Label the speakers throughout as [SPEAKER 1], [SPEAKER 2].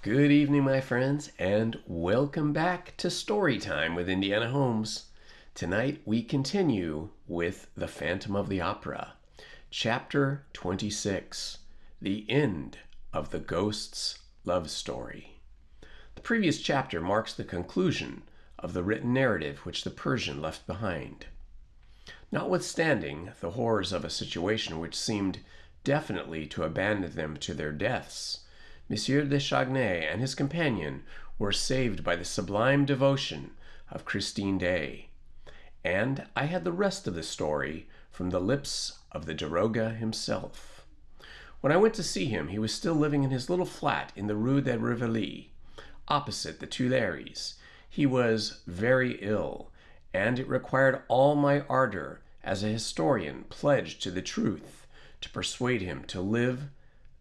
[SPEAKER 1] Good evening, my friends, and welcome back to Storytime with Indiana Holmes. Tonight we continue with The Phantom of the Opera, Chapter 26, The End of the Ghost's Love Story. The previous chapter marks the conclusion of the written narrative which the Persian left behind. Notwithstanding the horrors of a situation which seemed definitely to abandon them to their deaths, Monsieur de Chagny and his companion were saved by the sublime devotion of Christine Daae, and I had the rest of the story from the lips of the daroga himself. When I went to see him, he was still living in his little flat in the Rue de Rivoli, opposite the Tuileries. He was very ill, and it required all my ardor as a historian pledged to the truth to persuade him to live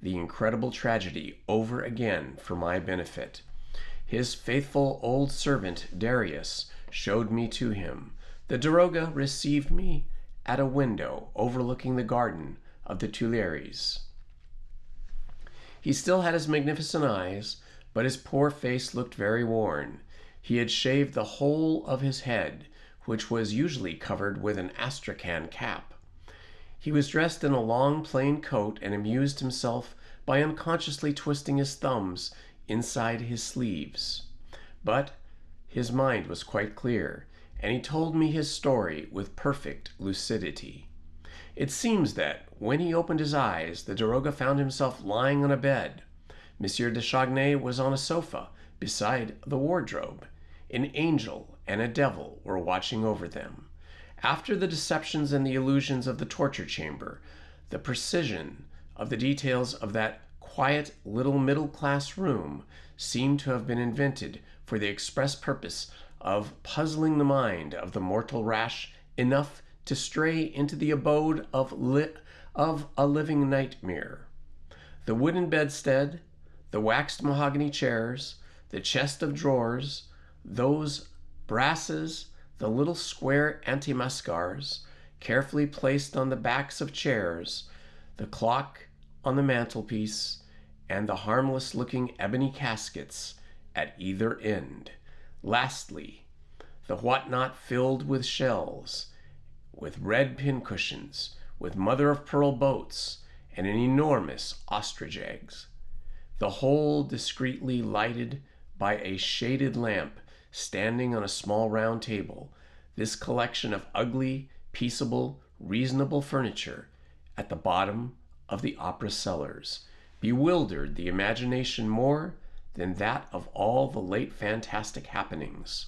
[SPEAKER 1] the incredible tragedy over again for my benefit. His faithful old servant Darius showed me to him. The daroga received me at a window overlooking the garden of the Tuileries. He still had his magnificent eyes, but his poor face looked very worn. He had shaved the whole of his head, which was usually covered with an astrakhan cap. He was dressed in a long plain coat and amused himself by unconsciously twisting his thumbs inside his sleeves. But his mind was quite clear, and he told me his story with perfect lucidity. It seems that when he opened his eyes, the daroga found himself lying on a bed. Monsieur de Chagny was on a sofa beside the wardrobe. An angel and a devil were watching over them. After the deceptions and the illusions of the torture chamber, the precision of the details of that quiet little middle-class room seemed to have been invented for the express purpose of puzzling the mind of the mortal rash enough to stray into the abode of a living nightmare. The wooden bedstead, the waxed mahogany chairs, the chest of drawers, those brasses, the little square antimacassars carefully placed on the backs of chairs, the clock on the mantelpiece, and the harmless-looking ebony caskets at either end. Lastly, the whatnot filled with shells, with red pincushions, with mother-of-pearl boats, and an enormous ostrich eggs. The whole discreetly lighted by a shaded lamp standing on a small round table. This collection of ugly, peaceable, reasonable furniture at the bottom of the opera cellars bewildered the imagination more than that of all the late fantastic happenings.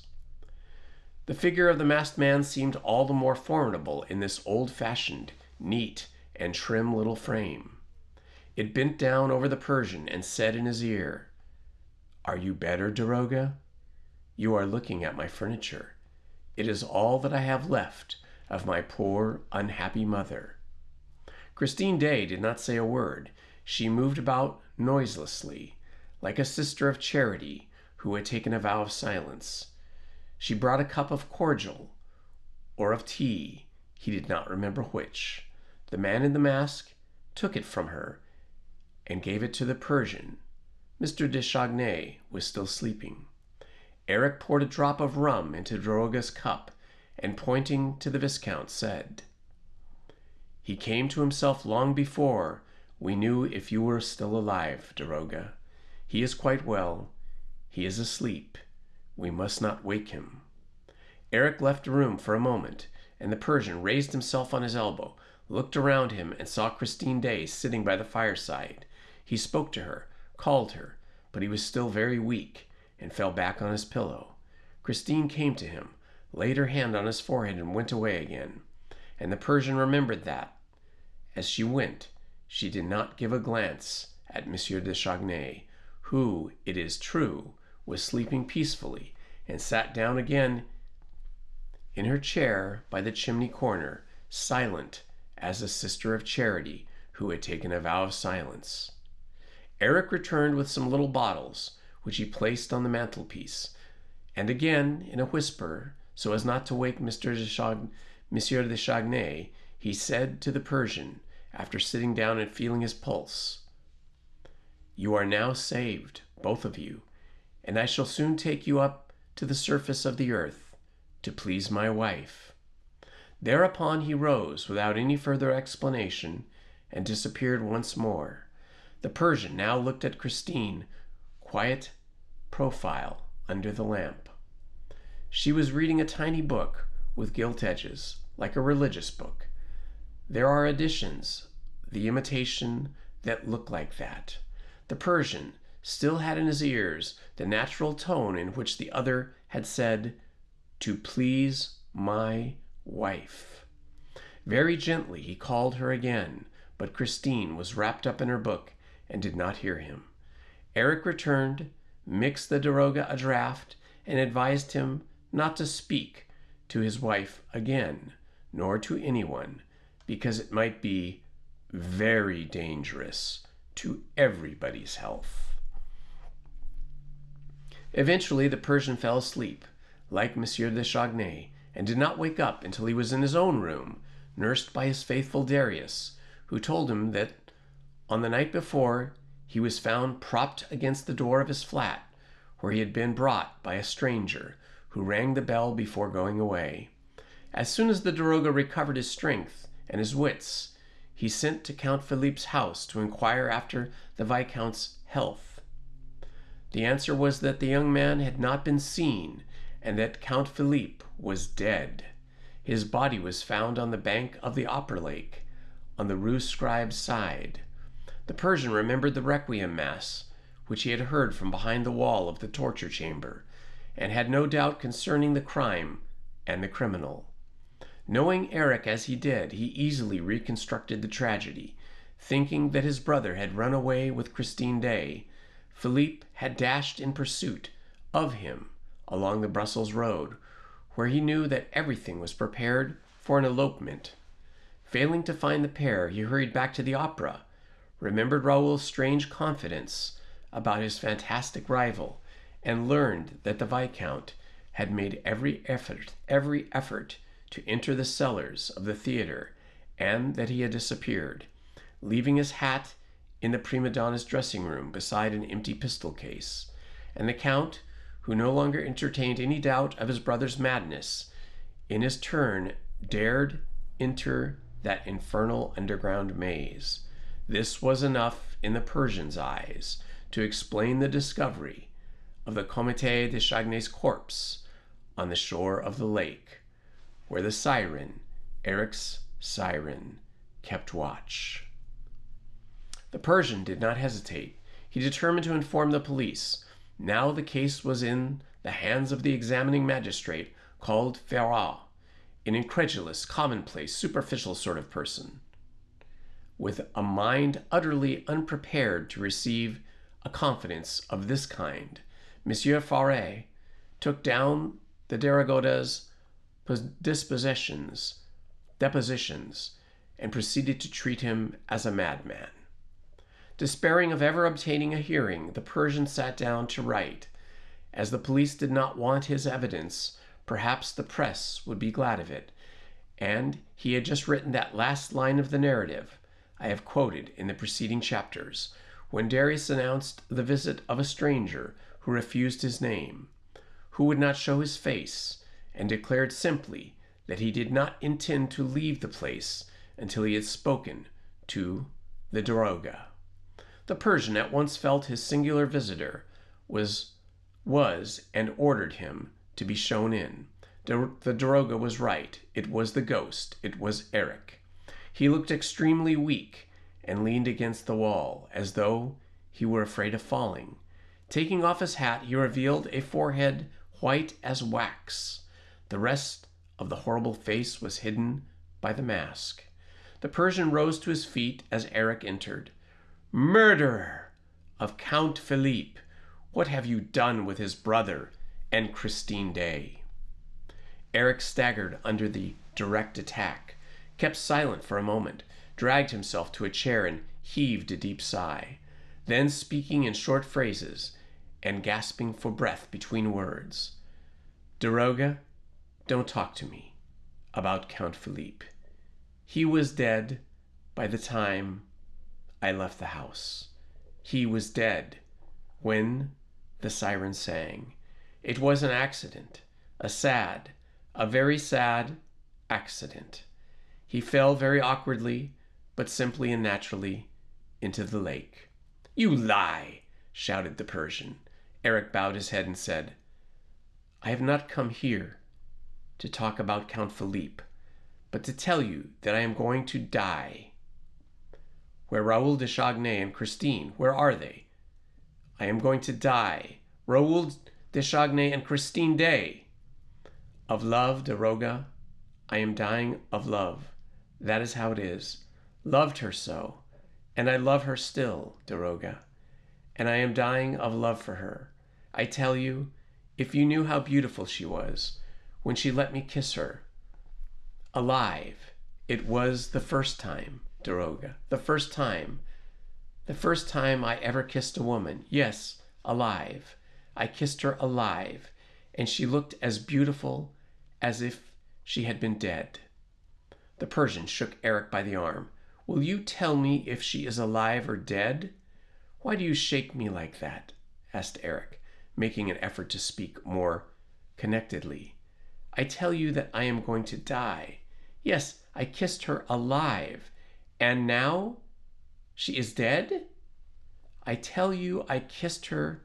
[SPEAKER 1] The figure of the masked man seemed all the more formidable in this old-fashioned, neat, and trim little frame. It bent down over the Persian and said in his ear, "Are you better, daroga? You are looking at my furniture. It is all that I have left of my poor, unhappy mother." Christine Daae did not say a word. She moved about noiselessly, like a sister of charity who had taken a vow of silence. She brought a cup of cordial, or of tea, he did not remember which. The man in the mask took it from her and gave it to the Persian. Mr. de Chagny was still sleeping. Eric poured a drop of rum into daroga's cup, and pointing to the Viscount, said, "He came to himself long before we knew if you were still alive, daroga. He is quite well. He is asleep. We must not wake him." Eric left the room for a moment, and the Persian raised himself on his elbow, looked around him, and saw Christine Daae sitting by the fireside. He spoke to her, called her, but he was still very weak, and fell back on his pillow. Christine came to him, laid her hand on his forehead, and went away again. And the Persian remembered that, as she went, she did not give a glance at Monsieur de Chagny, who, it is true, was sleeping peacefully, and sat down again in her chair by the chimney corner, silent as a sister of charity who had taken a vow of silence. Eric returned with some little bottles, which he placed on the mantelpiece, and again, in a whisper, so as not to wake Monsieur de Chagny, he said to the Persian, after sitting down and feeling his pulse, "You are now saved both of you, and I shall soon take you up to the surface of the earth to please my wife." Thereupon he rose without any further explanation and disappeared once more. The Persian now looked at Christine, quiet profile under the lamp. She was reading a tiny book with gilt edges, like a religious book. There are editions, the imitation, that look like that. The Persian still had in his ears the natural tone in which the other had said, "To please my wife." Very gently he called her again, but Christine was wrapped up in her book and did not hear him. Eric returned, mixed the daroga a draught, and advised him not to speak to his wife again, nor to anyone, because it might be very dangerous to everybody's health. Eventually the Persian fell asleep, like Monsieur de Chagny, and did not wake up until he was in his own room, nursed by his faithful Darius, who told him that on the night before he was found propped against the door of his flat, where he had been brought by a stranger, who rang the bell before going away. As soon as the daroga recovered his strength and his wits, he sent to Count Philippe's house to inquire after the Viscount's health. The answer was that the young man had not been seen, and that Count Philippe was dead. His body was found on the bank of the Opera Lake, on the Rue Scribe side. The Persian remembered the Requiem Mass, which he had heard from behind the wall of the torture chamber, and had no doubt concerning the crime and the criminal. Knowing Eric as he did, he easily reconstructed the tragedy. Thinking that his brother had run away with Christine Daae, Philippe had dashed in pursuit of him along the Brussels road, where he knew that everything was prepared for an elopement. Failing to find the pair, he hurried back to the opera, remembered Raoul's strange confidence about his fantastic rival, and learned that the Viscount had made every effort to enter the cellars of the theater, and that he had disappeared, leaving his hat in the prima donna's dressing room beside an empty pistol case. And the Count, who no longer entertained any doubt of his brother's madness, in his turn dared enter that infernal underground maze. This was enough in the Persian's eyes to explain the discovery of the Comte de Chagny's corpse on the shore of the lake, where the siren, Eric's siren, kept watch. The Persian did not hesitate. He determined to inform the police. Now the case was in the hands of the examining magistrate called Ferrat, an incredulous, commonplace, superficial sort of person, with a mind utterly unprepared to receive a confidence of this kind. Monsieur Ferrat took down the daroga's depositions, and proceeded to treat him as a madman. Despairing of ever obtaining a hearing, the Persian sat down to write. As the police did not want his evidence, perhaps the press would be glad of it, and he had just written that last line of the narrative I have quoted in the preceding chapters, when Darius announced the visit of a stranger who refused his name, who would not show his face, and declared simply that he did not intend to leave the place until he had spoken to the daroga. The Persian at once felt his singular visitor was and ordered him to be shown in. The daroga was right. It was the ghost. It was Eric. He looked extremely weak and leaned against the wall, as though he were afraid of falling. Taking off his hat, he revealed a forehead white as wax. The rest of the horrible face was hidden by the mask. The Persian rose to his feet as Eric entered. "Murderer of Count Philippe, what have you done with his brother and Christine Daae?" Eric staggered under the direct attack, kept silent for a moment, dragged himself to a chair and heaved a deep sigh. Then, speaking in short phrases and gasping for breath between words, "Daroga, don't talk to me about Count Philippe. He was dead by the time I left the house. He was dead when the siren sang. It was an accident, a very sad accident. He fell very awkwardly, but simply and naturally, into the lake. "You lie!" shouted the Persian. Eric bowed his head and said, "I have not come here to talk about Count Philippe, but to tell you that I am going to die." "Where Raoul de Chagny and Christine? Where are they?" "I am going to die. Raoul de Chagny and Christine Daae." "Of love, Daroga. I am dying of love. That is how it is. Loved her so, and I love her still, Daroga. And I am dying of love for her. I tell you, if you knew how beautiful she was, when she let me kiss her, alive, it was the first time, Daroga, the first time I ever kissed a woman. Yes, alive. I kissed her alive, and she looked as beautiful as if she had been dead." The Persian shook Eric by the arm. "Will you tell me if she is alive or dead?" "Why do you shake me like that?" asked Eric, making an effort to speak more connectedly. "I tell you that I am going to die. Yes, I kissed her alive. And now she is dead? I tell you I kissed her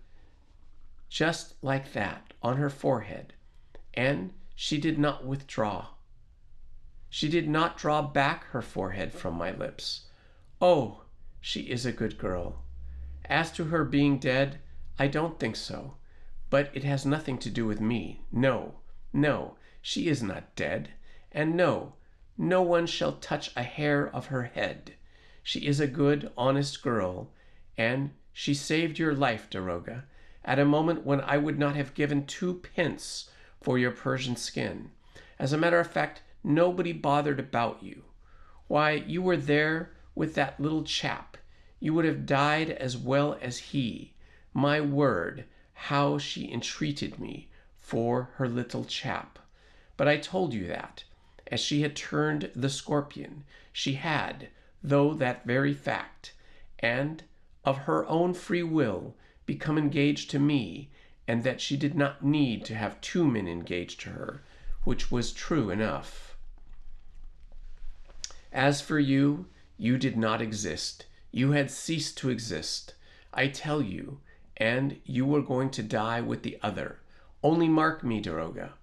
[SPEAKER 1] just like that on her forehead, and she did not withdraw. She did not draw back her forehead from my lips. Oh, she is a good girl. As to her being dead, I don't think so, but it has nothing to do with me. No, she is not dead, and no one shall touch a hair of her head. She is a good, honest girl, and she saved your life, Daroga, at a moment when I would not have given 2 pence for your Persian skin. As a matter of fact, nobody bothered about you. Why, you were there with that little chap. You would have died as well as he. My word, how she entreated me for her little chap. But I told you that, as she had turned the scorpion, she had, though that very fact, and of her own free will, become engaged to me, and that she did not need to have 2 men engaged to her, which was true enough. As for you, you did not exist. You had ceased to exist, I tell you, and you were going to die with the other. Only mark me, Daroga.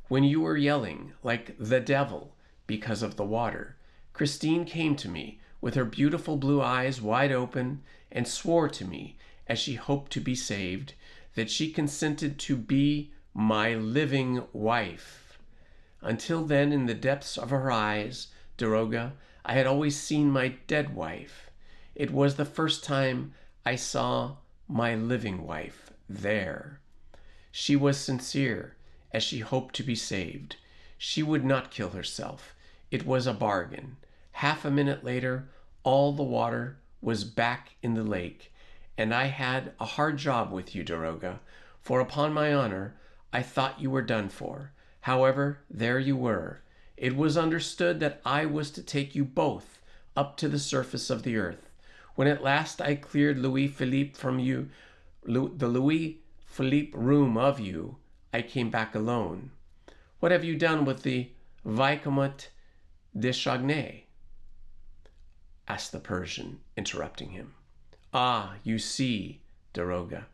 [SPEAKER 1] When you were yelling like the devil because of the water, Christine came to me with her beautiful blue eyes wide open and swore to me, as she hoped to be saved, that she consented to be my living wife. Until then, in the depths of her eyes, Daroga, I had always seen my dead wife. It was the first time I saw my living wife there. She was sincere, as she hoped to be saved. She would not kill herself. It was a bargain. Half a minute later, all the water was back in the lake, and I had a hard job with you, Daroga, for upon my honor, I thought you were done for. However, there you were. It was understood that I was to take you both up to the surface of the earth. When at last I cleared Louis Philippe from you, the Louis Philippe room of you, I came back alone. What have you done with the Vicomte de Chagny? Asked the Persian, interrupting him. Ah, you see, Daroga,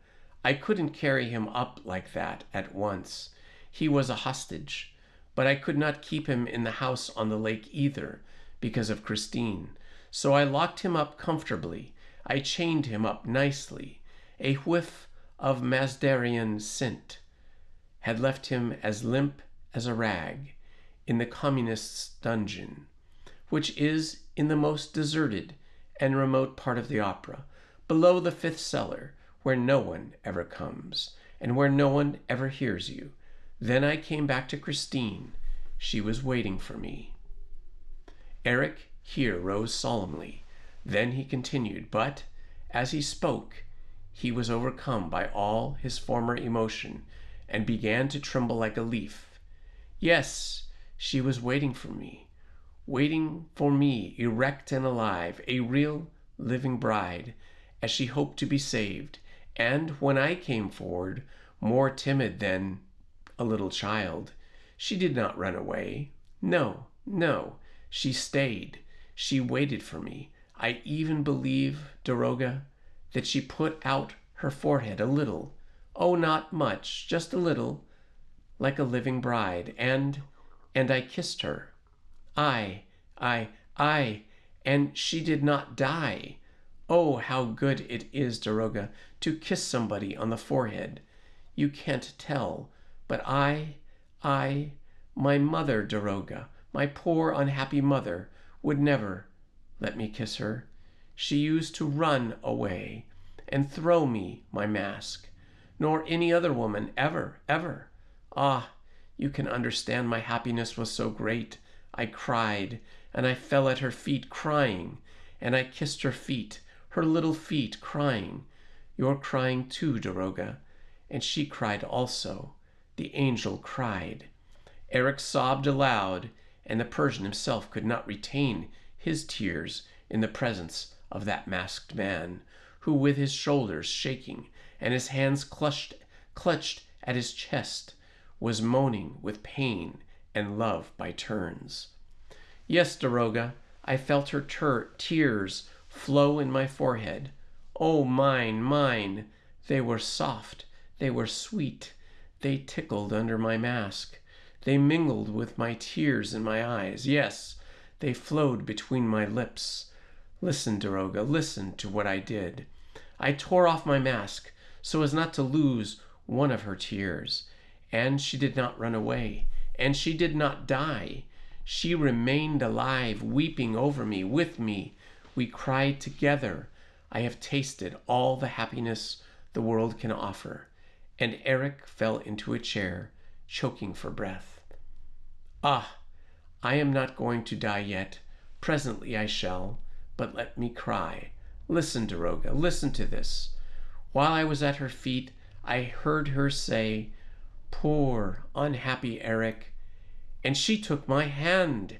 [SPEAKER 1] I couldn't carry him up like that at once. He was a hostage, but I could not keep him in the house on the lake either, because of Christine. So I locked him up comfortably. I chained him up nicely. A whiff of Masderian scent had left him as limp as a rag in the communist's dungeon, which is in the most deserted and remote part of the opera, below the 5th cellar, where no one ever comes, and where no one ever hears you. Then I came back to Christine. She was waiting for me. Eric here rose solemnly. Then he continued, but as he spoke, he was overcome by all his former emotion and began to tremble like a leaf. Yes, she was waiting for me erect and alive, a real living bride, as she hoped to be saved, And when I came forward, more timid than a little child, she did not run away. No, no, she stayed. She waited for me. I even believe, Doroga, that she put out her forehead a little. Oh, not much, just a little, like a living bride, and I kissed her. I, and she did not die. Oh, how good it is, Doroga, to kiss somebody on the forehead. You can't tell, but my mother, Doroga, my poor unhappy mother, would never let me kiss her. She used to run away and throw me my mask, nor any other woman ever, ever. Ah, you can understand my happiness was so great. I cried, and I fell at her feet crying, and I kissed her feet, her little feet, crying. You're crying too, Doroga. And she cried also. The angel cried. Eric sobbed aloud, and the Persian himself could not retain his tears in the presence of that masked man, who, with his shoulders shaking and his hands clutched at his chest, was moaning with pain and love by turns. Yes, Doroga, I felt her tears flow in my forehead. Oh, mine, mine! They were soft, they were sweet, they tickled under my mask. They mingled with my tears in my eyes. Yes, they flowed between my lips. Listen, Doroga, listen to what I did. I tore off my mask so as not to lose one of her tears. And she did not run away, and she did not die. She remained alive, weeping over me, with me. We cried together. I have tasted all the happiness the world can offer. And Eric fell into a chair, choking for breath. Ah, I am not going to die yet. Presently I shall, but let me cry. Listen, Doroga, listen to this. While I was at her feet, I heard her say, "Poor, unhappy Eric." And she took my hand.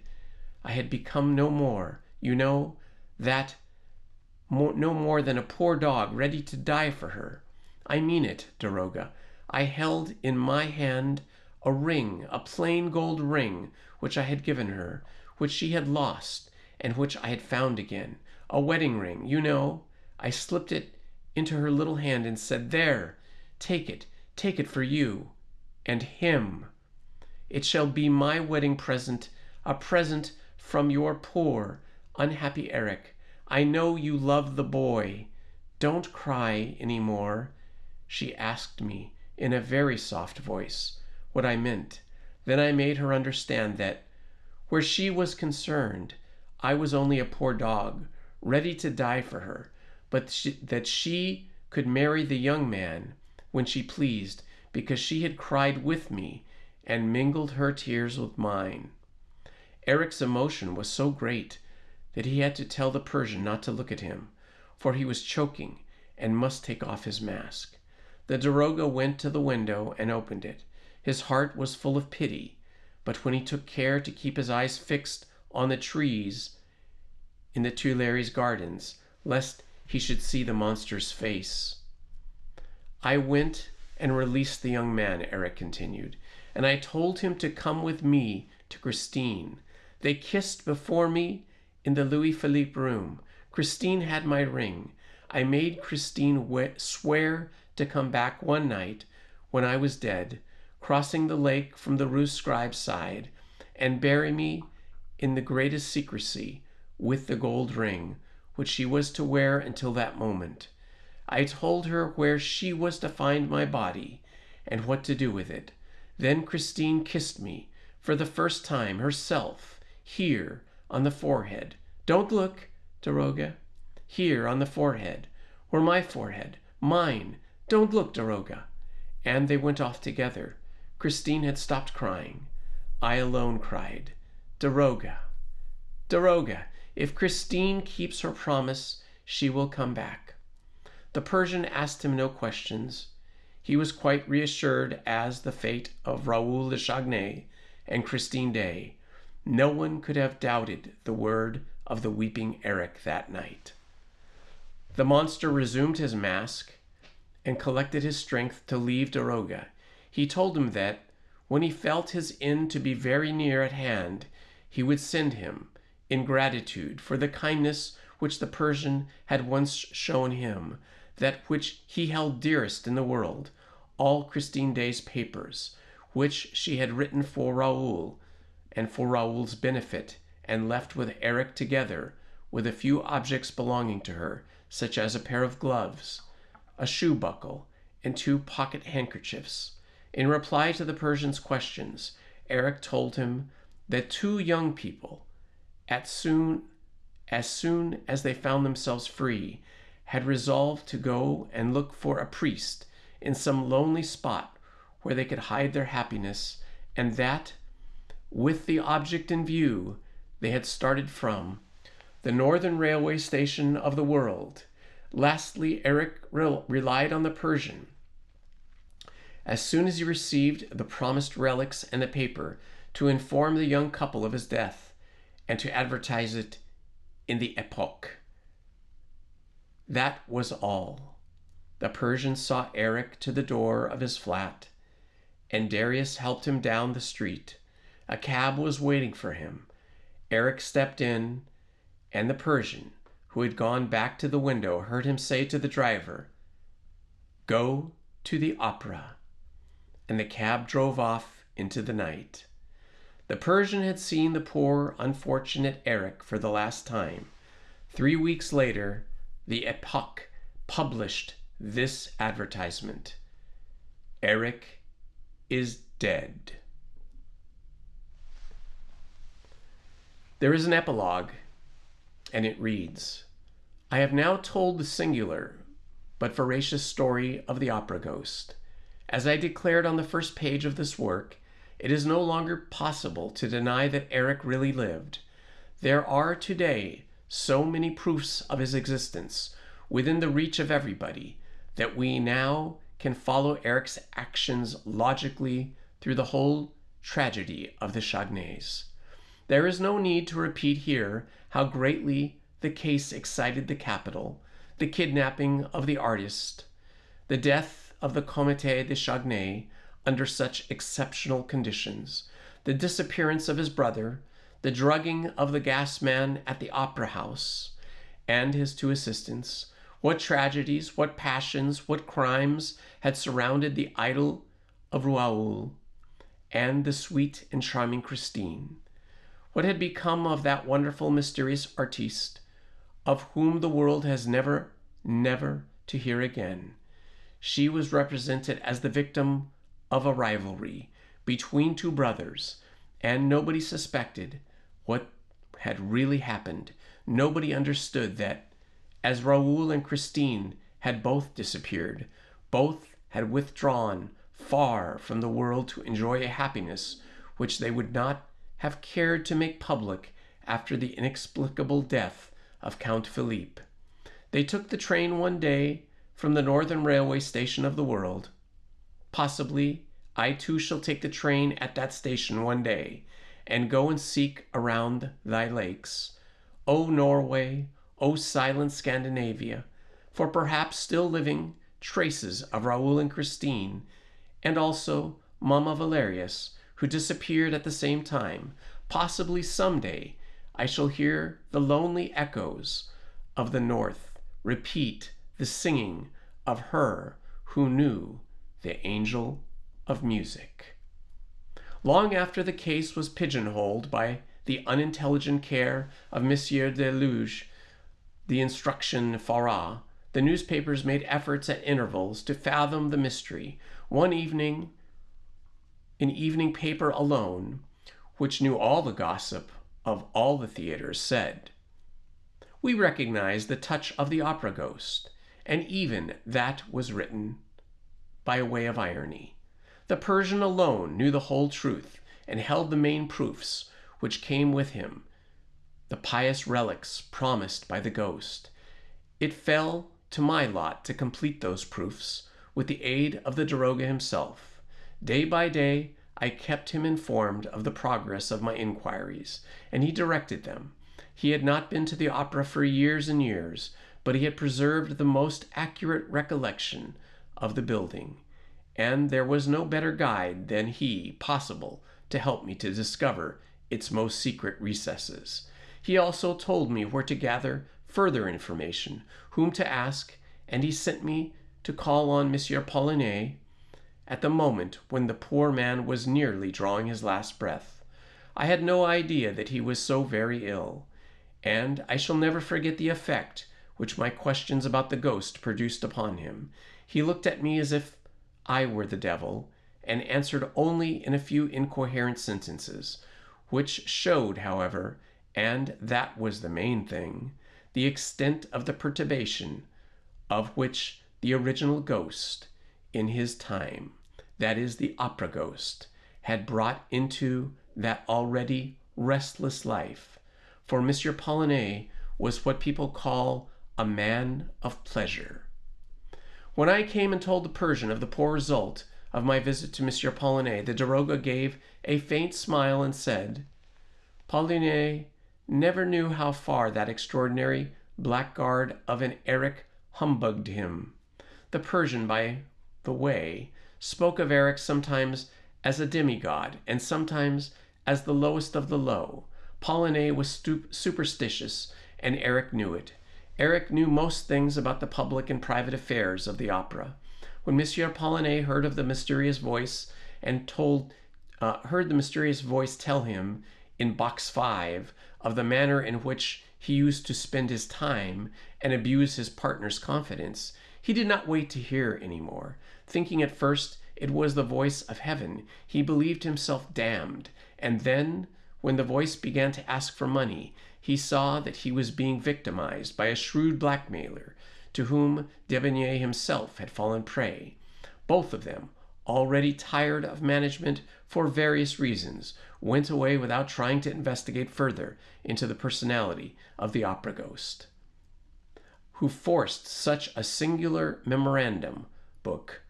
[SPEAKER 1] I had become no more, no more than a poor dog ready to die for her. I mean it, Doroga. I held in my hand a ring, a plain gold ring, which I had given her, which she had lost, and which I had found again. A wedding ring, I slipped it into her little hand and said, "There, take it for you and him. It shall be my wedding present, a present from your poor, unhappy Eric. I know you love the boy. Don't cry any more." She asked me in a very soft voice what I meant. Then I made her understand that, where she was concerned, I was only a poor dog, ready to die for her, but that she could marry the young man when she pleased, because she had cried with me and mingled her tears with mine. Eric's emotion was so great that he had to tell the Persian not to look at him, for he was choking and must take off his mask. The Doroga went to the window and opened it. His heart was full of pity, but when he took care to keep his eyes fixed on the trees in the Tuileries gardens, lest he should see the monster's face. I went and released the young man, Eric continued, and I told him to come with me to Christine. They kissed before me in the Louis Philippe room. Christine had my ring. I made Christine swear to come back one night when I was dead, crossing the lake from the Rue Scribe's side, and bury me in the greatest secrecy with the gold ring, which she was to wear until that moment. I told her where she was to find my body and what to do with it. Then Christine kissed me for the first time herself, here on the forehead. Don't look, Doroga. Here on the forehead, or my forehead, mine. Don't look, Doroga. And they went off together. Christine had stopped crying. I alone cried. Doroga, Doroga, if Christine keeps her promise, she will come back. The Persian asked him no questions. He was quite reassured as the fate of Raoul de Chagny and Christine Daae. No one could have doubted the word of the weeping Eric that night. The monster resumed his mask, and collected his strength to leave Daroga. He told him that, when he felt his end to be very near at hand, he would send him, in gratitude for the kindness which the Persian had once shown him, that which he held dearest in the world, all Christine Daae's papers, which she had written for Raoul, and for Raoul's benefit, and left with Eric together with a few objects belonging to her, such as a pair of gloves, a shoe buckle, and 2 pocket handkerchiefs. In reply to the Persian's questions, Eric told him that 2 young people, as soon as they found themselves free, had resolved to go and look for a priest in some lonely spot where they could hide their happiness, and that, with the object in view, they had started from the northern railway station of the world. Lastly, Eric relied on the Persian, as soon as he received the promised relics and the paper, to inform the young couple of his death, and to advertise it in the Epoque. That was all. The Persian saw Eric to the door of his flat, and Darius helped him down the street. A cab was waiting for him. Eric stepped in, and the Persian, who had gone back to the window, heard him say to the driver, "Go to the opera," and the cab drove off into the night. The Persian had seen the poor, unfortunate Eric for the last time. 3 weeks later, the Epoque published this advertisement: "Eric is dead." There is an epilogue, and it reads, "I have now told the singular but veracious story of the opera ghost. As I declared on the first page of this work, it is no longer possible to deny that Eric really lived. There are today so many proofs of his existence within the reach of everybody that we now can follow Eric's actions logically through the whole tragedy of the Chagnays. There is no need to repeat here how greatly the case excited the capital, the kidnapping of the artist, the death of the Comité de Chagny under such exceptional conditions, the disappearance of his brother, the drugging of the gas man at the opera house and his 2 assistants, what tragedies, what passions, what crimes had surrounded the idol of Raoul and the sweet and charming Christine. What had become of that wonderful, mysterious artiste, of whom the world has never to hear again? She was represented as the victim of a rivalry between 2 brothers, and nobody suspected what had really happened. Nobody understood that, as Raoul and Christine had both disappeared, both had withdrawn far from the world to enjoy a happiness which they would not have cared to make public after the inexplicable death of Count Philippe. They took the train one day from the northern railway station of the world. Possibly I too shall take the train at that station one day, and go and seek around thy lakes, O Norway, O silent Scandinavia, for perhaps still living traces of Raoul and Christine, and also Mamma Valerius, who disappeared at the same time. Possibly someday I shall hear the lonely echoes of the north repeat the singing of her who knew the angel of music. Long after the case was pigeonholed by the unintelligent care of Monsieur Deluge, the instruction Farrar, the newspapers made efforts at intervals to fathom the mystery. One evening, an evening paper alone, which knew all the gossip of all the theaters, said, "We recognize the touch of the opera ghost," and even that was written by way of irony. The Persian alone knew the whole truth and held the main proofs which came with him, the pious relics promised by the ghost. It fell to my lot to complete those proofs with the aid of the Daroga himself. Day by day, I kept him informed of the progress of my inquiries, and he directed them. He had not been to the opera for years and years, but he had preserved the most accurate recollection of the building, and there was no better guide than he possible to help me to discover its most secret recesses. He also told me where to gather further information, whom to ask, and he sent me to call on Monsieur Paulinet at the moment when the poor man was nearly drawing his last breath. I had no idea that he was so very ill, and I shall never forget the effect which my questions about the ghost produced upon him. He looked at me as if I were the devil, and answered only in a few incoherent sentences, which showed, however, and that was the main thing, the extent of the perturbation of which the original ghost, in his time, that is, the opera ghost, had brought into that already restless life. For Monsieur Paulinet was what people call a man of pleasure. When I came and told the Persian of the poor result of my visit to Monsieur Paulinet, the daroga gave a faint smile and said, "Paulinet never knew how far that extraordinary blackguard of an Eric humbugged him." The Persian, by the way, spoke of Eric sometimes as a demigod and sometimes as the lowest of the low. Paulinet was superstitious, and Eric knew it. Eric knew most things about the public and private affairs of the opera. When Monsieur Paulinet heard of the mysterious voice and heard the mysterious voice tell him in Box 5 of the manner in which he used to spend his time and abuse his partner's confidence, he did not wait to hear any more. Thinking at first it was the voice of heaven, he believed himself damned, and then, when the voice began to ask for money, he saw that he was being victimized by a shrewd blackmailer to whom D'Aubigné himself had fallen prey. Both of them, already tired of management for various reasons, went away without trying to investigate further into the personality of the opera ghost, who forced such a singular memorandum book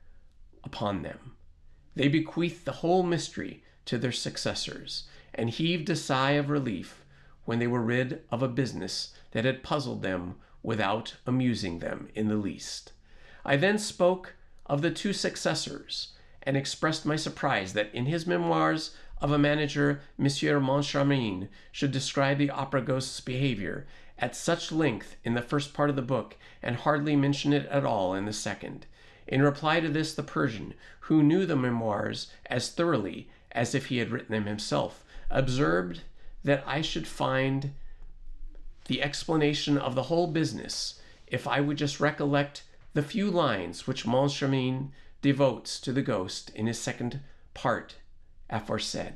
[SPEAKER 1] upon them. They bequeathed the whole mystery to their successors, and heaved a sigh of relief when they were rid of a business that had puzzled them without amusing them in the least. I then spoke of the two successors, and expressed my surprise that in his memoirs of a manager, Monsieur Moncharmin should describe the opera ghost's behavior at such length in the first part of the book, and hardly mention it at all in the second. In reply to this, the Persian, who knew the memoirs as thoroughly as if he had written them himself, observed that I should find the explanation of the whole business if I would just recollect the few lines which Moncharmin devotes to the ghost in his second part aforesaid.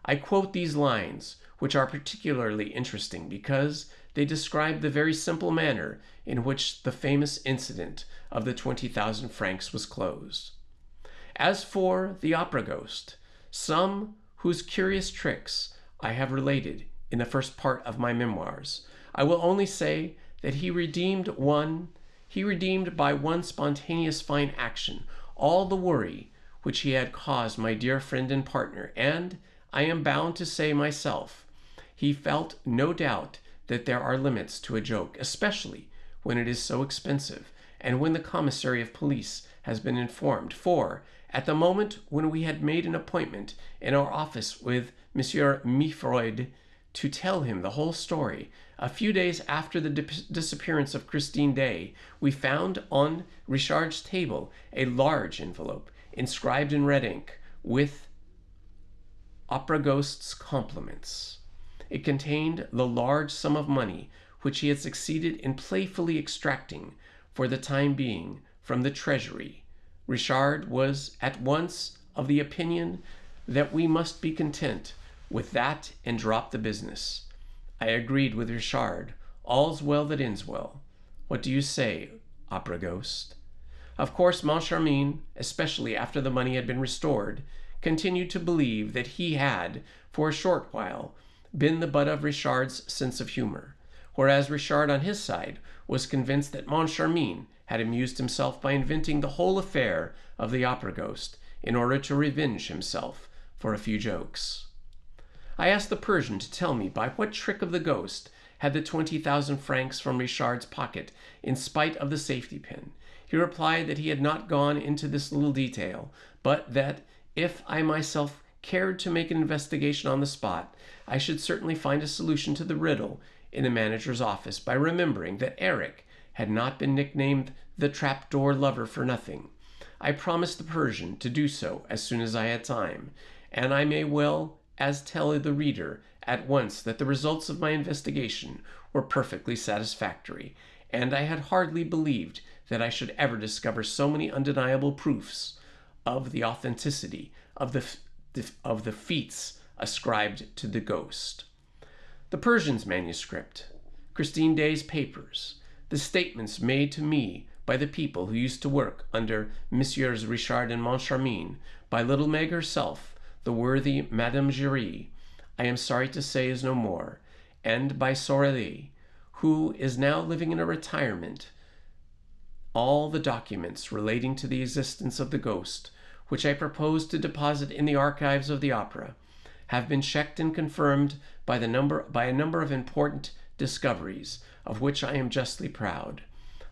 [SPEAKER 1] I quote these lines, which are particularly interesting because they describe the very simple manner in which the famous incident of the 20,000 francs was closed. As for the opera ghost, some whose curious tricks I have related in the first part of my memoirs, I will only say that he redeemed by one spontaneous fine action all the worry which he had caused my dear friend and partner, and, I am bound to say myself, he felt no doubt that there are limits to a joke, especially when it is so expensive, and when the commissary of police has been informed, for, at the moment when we had made an appointment in our office with Monsieur Mifroid to tell him the whole story, a few days after the disappearance of Christine Day, we found on Richard's table a large envelope inscribed in red ink with Opera Ghost's compliments. It contained the large sum of money which he had succeeded in playfully extracting for the time being from the treasury. Richard was at once of the opinion that we must be content with that and drop the business. I agreed with Richard. All's well that ends well. What do you say, Opera Ghost? Of course, Moncharmin, especially after the money had been restored, continued to believe that he had, for a short while, been the butt of Richard's sense of humor, whereas Richard, on his side, was convinced that Moncharmin had amused himself by inventing the whole affair of the Opera Ghost in order to revenge himself for a few jokes. I asked the Persian to tell me by what trick of the ghost had the 20,000 francs from Richard's pocket in spite of the safety pin. He replied that he had not gone into this little detail, but that if I myself cared to make an investigation on the spot, I should certainly find a solution to the riddle in the manager's office by remembering that Eric had not been nicknamed the trapdoor lover for nothing. I promised the Persian to do so as soon as I had time, and I may well as tell the reader at once that the results of my investigation were perfectly satisfactory, and I had hardly believed that I should ever discover so many undeniable proofs of the authenticity of the feats ascribed to the ghost. The Persian's manuscript, Christine Daae's papers, the statements made to me by the people who used to work under Messieurs Richard and Moncharmin, by little Meg herself, the worthy Madame Giry, I am sorry to say is no more, and by Sorelli, who is now living in a retirement. All the documents relating to the existence of the ghost, which I propose to deposit in the archives of the opera, have been checked and confirmed by a number of important discoveries, of which I am justly proud.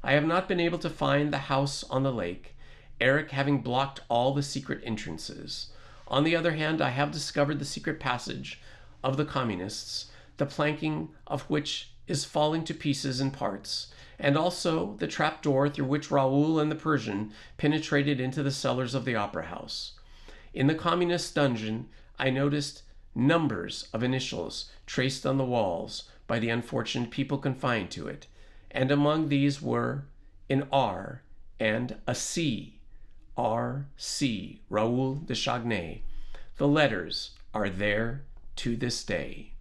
[SPEAKER 1] I have not been able to find the house on the lake, Eric having blocked all the secret entrances. On the other hand, I have discovered the secret passage of the communists, the planking of which is falling to pieces in parts, and also the trapdoor through which Raoul and the Persian penetrated into the cellars of the opera house. In the communist dungeon, I noticed numbers of initials traced on the walls by the unfortunate people confined to it, and among these were an R and a C, R.C., Raoul de Chagny. The letters are there to this day.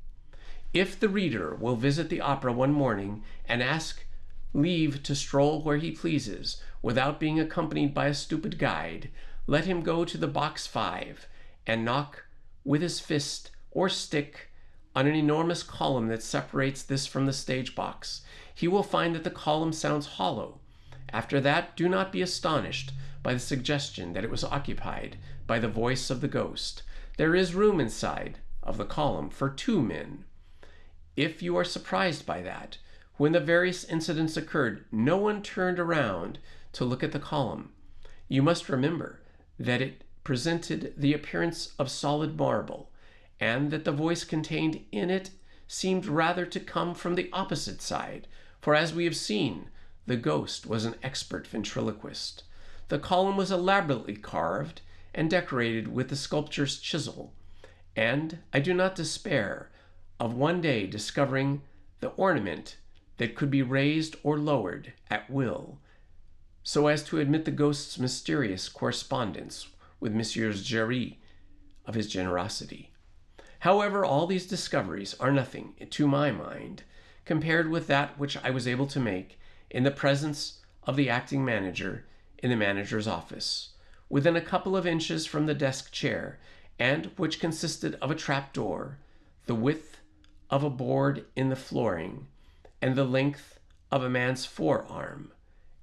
[SPEAKER 1] If the reader will visit the opera one morning and ask leave to stroll where he pleases without being accompanied by a stupid guide, let him go to the box 5 and knock with his fist or stick on an enormous column that separates this from the stage box. He will find that the column sounds hollow. After that, do not be astonished by the suggestion that it was occupied by the voice of the ghost. There is room inside of the column for 2 men. If you are surprised by that, when the various incidents occurred, no one turned around to look at the column. You must remember that it presented the appearance of solid marble, and that the voice contained in it seemed rather to come from the opposite side, for as we have seen, the ghost was an expert ventriloquist. The column was elaborately carved and decorated with the sculptor's chisel, and I do not despair of one day discovering the ornament that could be raised or lowered at will, so as to admit the ghost's mysterious correspondence with Messieurs Giry of his generosity. However, all these discoveries are nothing, to my mind, compared with that which I was able to make in the presence of the acting manager in the manager's office, within a couple of inches from the desk chair, and which consisted of a trapdoor, the width of a board in the flooring, and the length of a man's forearm,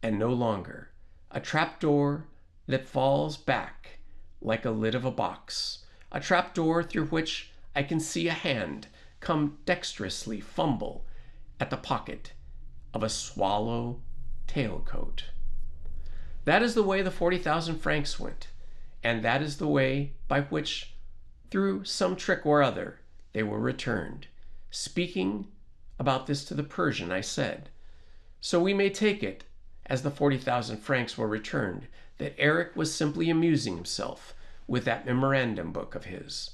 [SPEAKER 1] and no longer, a trapdoor that falls back like a lid of a box, a trapdoor through which I can see a hand come dexterously fumble at the pocket of a swallow tailcoat. That is the way the 40,000 francs went, and that is the way by which, through some trick or other, they were returned. Speaking about this to the Persian, I said, so we may take it, as the 40,000 francs were returned, that Eric was simply amusing himself with that memorandum book of his.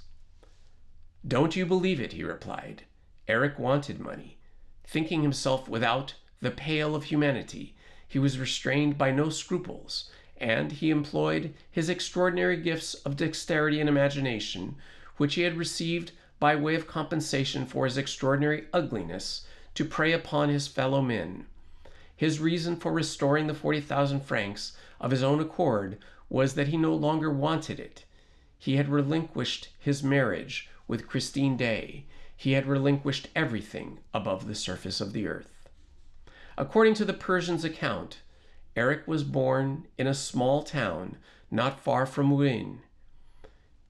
[SPEAKER 1] Don't you believe it, he replied. Eric wanted money. Thinking himself without the pale of humanity, he was restrained by no scruples, and he employed his extraordinary gifts of dexterity and imagination, which he had received by way of compensation for his extraordinary ugliness, to prey upon his fellow men. His reason for restoring the 40,000 francs of his own accord was that he no longer wanted it. He had relinquished his marriage with Christine Daae. He had relinquished everything above the surface of the earth. According to the Persian's account, Eric was born in a small town not far from Rouen.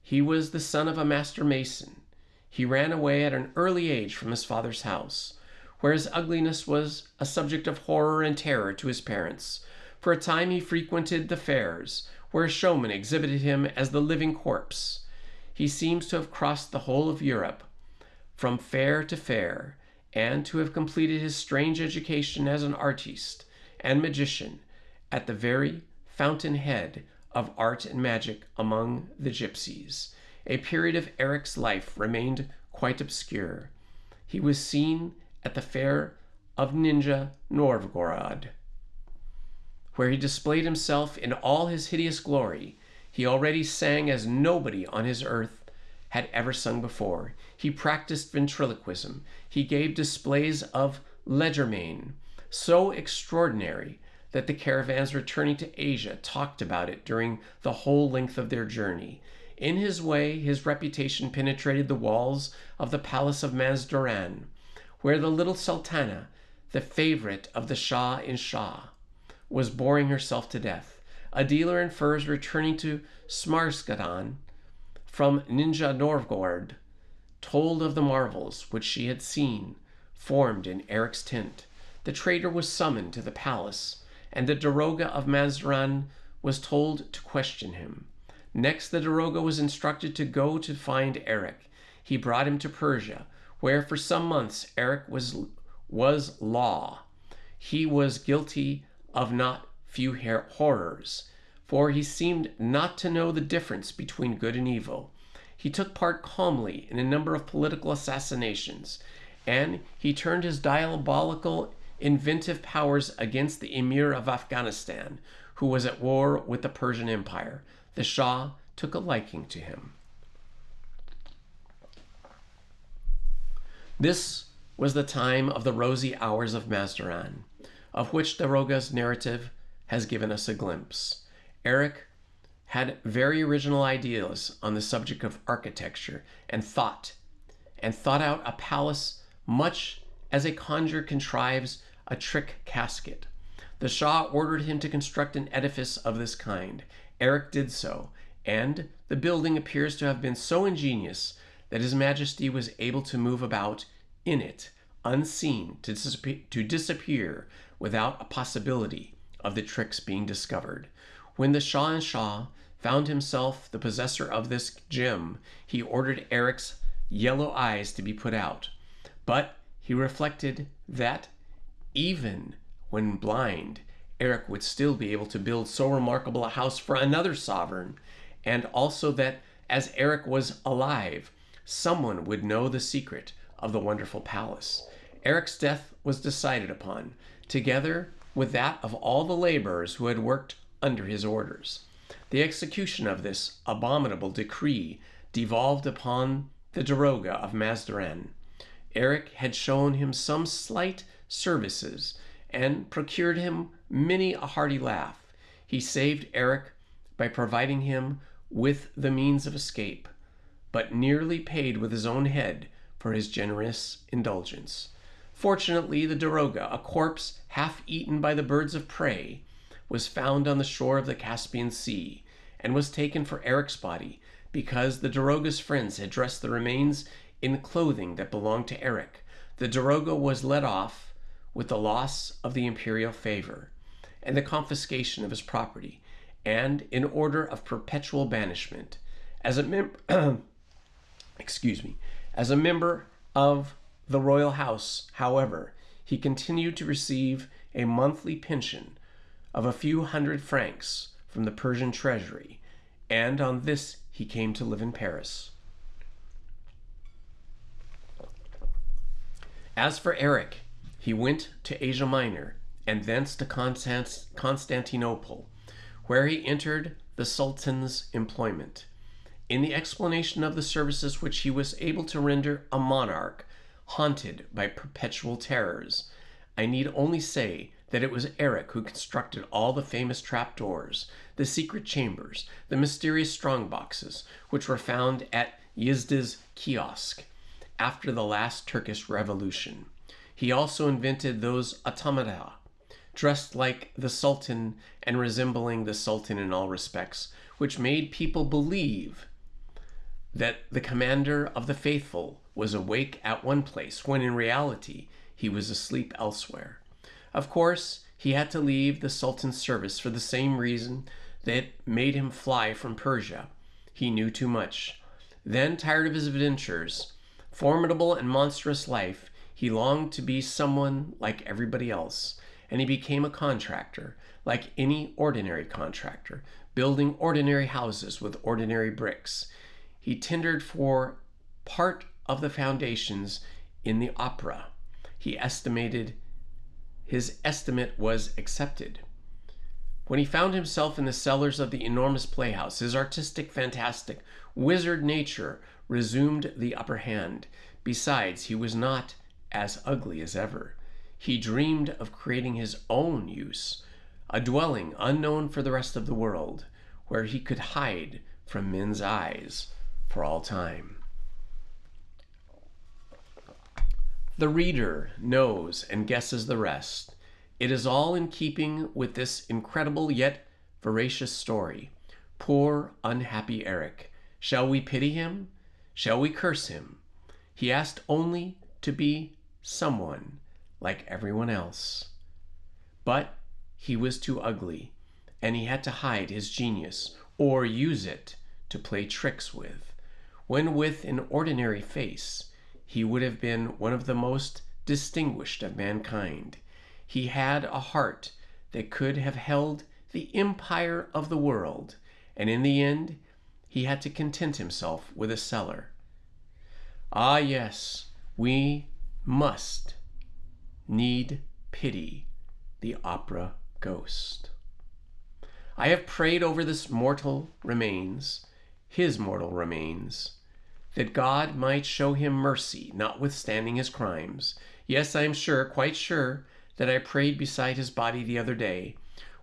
[SPEAKER 1] He was the son of a master mason. He ran away at an early age from his father's house, where his ugliness was a subject of horror and terror to his parents, For a time he frequented the fairs, where a showman exhibited him as the living corpse. He seems to have crossed the whole of Europe, from fair to fair, and to have completed his strange education as an artiste and magician at the very fountainhead of art and magic among the gypsies. A period of Eric's life remained quite obscure. He was seen at the fair of Ninja Novgorod, where he displayed himself in all his hideous glory. He already sang as nobody on his earth had ever sung before. He practiced ventriloquism. He gave displays of legerdemain so extraordinary that the caravans returning to Asia talked about it during the whole length of their journey. In his way, his reputation penetrated the walls of the palace of Mazandaran, where the little sultana, the favorite of the Shah in Shah, was boring herself to death. A dealer in furs returning to Samarkand from Ninja Novgorod told of the marvels which she had seen formed in Eric's tent. The trader was summoned to the palace, and the Daroga of Mazandaran was told to question him. Next, the Daroga was instructed to go to find Eric. He brought him to Persia, where for some months Eric was law. He was guilty of not few horrors, for he seemed not to know the difference between good and evil. He took part calmly in a number of political assassinations, and he turned his diabolical inventive powers against the Emir of Afghanistan, who was at war with the Persian Empire. The Shah took a liking to him. This was the time of the rosy hours of Mazandaran, of which Daroga's narrative has given us a glimpse. Eric had very original ideas on the subject of architecture and thought out a palace much as a conjurer contrives a trick casket. The Shah ordered him to construct an edifice of this kind. Eric did so, and the building appears to have been so ingenious that His Majesty was able to move about in it unseen, to disappear without a possibility of the tricks being discovered. When the Shah found himself the possessor of this gem, he ordered Eric's yellow eyes to be put out. But he reflected that even when blind, Eric would still be able to build so remarkable a house for another sovereign, and also that as Eric was alive, someone would know the secret of the wonderful palace. Eric's death was decided upon, together with that of all the laborers who had worked under his orders. The execution of this abominable decree devolved upon the Daroga of Mazandaran. Eric had shown him some slight services and procured him many a hearty laugh. He saved Eric by providing him with the means of escape, but nearly paid with his own head for his generous indulgence. Fortunately, the Daroga, a corpse half eaten by the birds of prey, was found on the shore of the Caspian Sea and was taken for Eric's body because the Daroga's friends had dressed the remains in clothing that belonged to Eric. The Daroga was let off with the loss of the imperial favor and the confiscation of his property, and in order of perpetual banishment. As a member of the royal house, however, he continued to receive a monthly pension of a few hundred francs from the Persian treasury, and on this he came to live in Paris. As for Eric, he went to Asia Minor and thence to Constantinople, where he entered the Sultan's employment. In the explanation of the services which he was able to render a monarch haunted by perpetual terrors, I need only say that it was Eric who constructed all the famous trapdoors, the secret chambers, the mysterious strong-boxes, which were found at Yezda's kiosk after the last Turkish revolution. He also invented those automata, dressed like the Sultan and resembling the Sultan in all respects, which made people believe that the commander of the faithful was awake at one place, when in reality he was asleep elsewhere. Of course, He had to leave the Sultan's service for the same reason that made him fly from Persia. He knew too much. Then, tired of his adventures, formidable and monstrous life, he longed to be someone like everybody else, and he became a contractor, like any ordinary contractor, building ordinary houses with ordinary bricks. He tendered for part of the foundations in the opera. His estimate was accepted. When he found himself in the cellars of the enormous playhouse, his artistic, fantastic, wizard nature resumed the upper hand. Besides, he was not as ugly as ever. He dreamed of creating his own use, a dwelling unknown for the rest of the world, where he could hide from men's eyes for all time. The reader knows and guesses the rest. It is all in keeping with this incredible yet veracious story. Poor, unhappy Eric. Shall we pity him? Shall we curse him? He asked only to be someone like everyone else. But he was too ugly, and he had to hide his genius or use it to play tricks with. When with an ordinary face, he would have been one of the most distinguished of mankind. He had a heart that could have held the empire of the world, and in the end, he had to content himself with a cellar. Ah, yes, we must need pity the opera ghost. I have prayed over this mortal remains, his mortal remains, that God might show him mercy, notwithstanding his crimes. Yes, I am sure, quite sure, that I prayed beside his body the other day,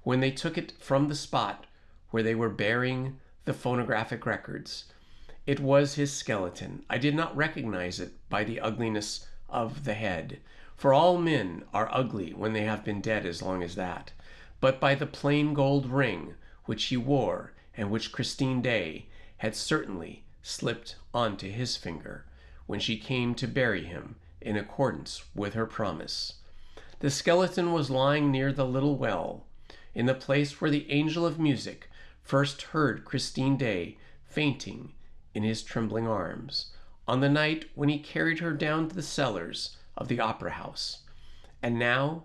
[SPEAKER 1] when they took it from the spot where they were burying the phonographic records. It was his skeleton. I did not recognize it by the ugliness of the head, for all men are ugly when they have been dead as long as that, but by the plain gold ring which he wore and which Christine Daae had certainly slipped onto his finger when she came to bury him in accordance with her promise. The skeleton was lying near the little well, in the place where the angel of music first heard Christine Daae fainting in his trembling arms, on the night when he carried her down to the cellars of the opera house. And now,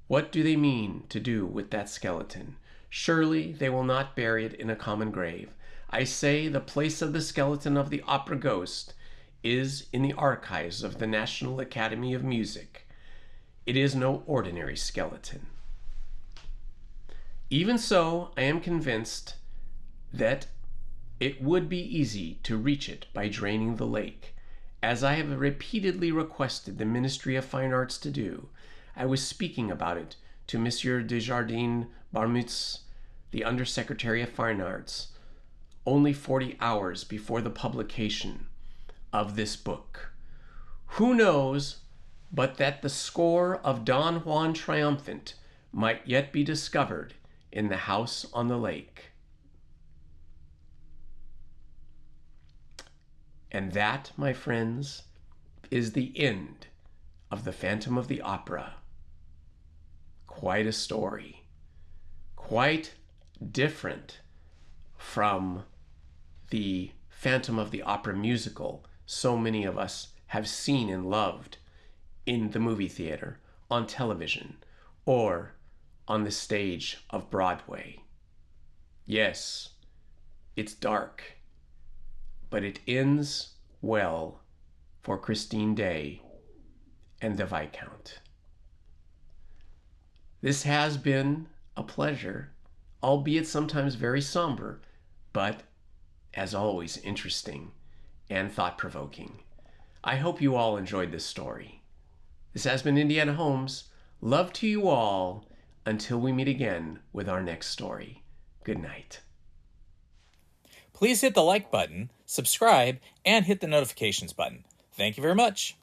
[SPEAKER 1] what do they mean to do with that skeleton? Surely they will not bury it in a common grave. I say the place of the skeleton of the opera ghost is in the archives of the National Academy of Music. It is no ordinary skeleton. Even so, I am convinced that it would be easy to reach it by draining the lake, as I have repeatedly requested the Ministry of Fine Arts to do. I was speaking about it to Monsieur Desjardins Barmutz, the Undersecretary of Fine Arts, only 40 hours before the publication of this book. Who knows but that the score of Don Juan Triumphant might yet be discovered in the house on the lake. And that, my friends, is the end of The Phantom of the Opera. Quite a story. Quite different from the Phantom of the Opera musical so many of us have seen and loved in the movie theater, on television, or on the stage of Broadway. Yes, it's dark, but it ends well for Christine Daae and the Viscount. This has been a pleasure, albeit sometimes very somber, but as always interesting and thought-provoking. I hope you all enjoyed this story. This has been Indiana Homes. Love to you all until we meet again with our next story. Good night.
[SPEAKER 2] Please hit the like button, subscribe, and hit the notifications button. Thank you very much.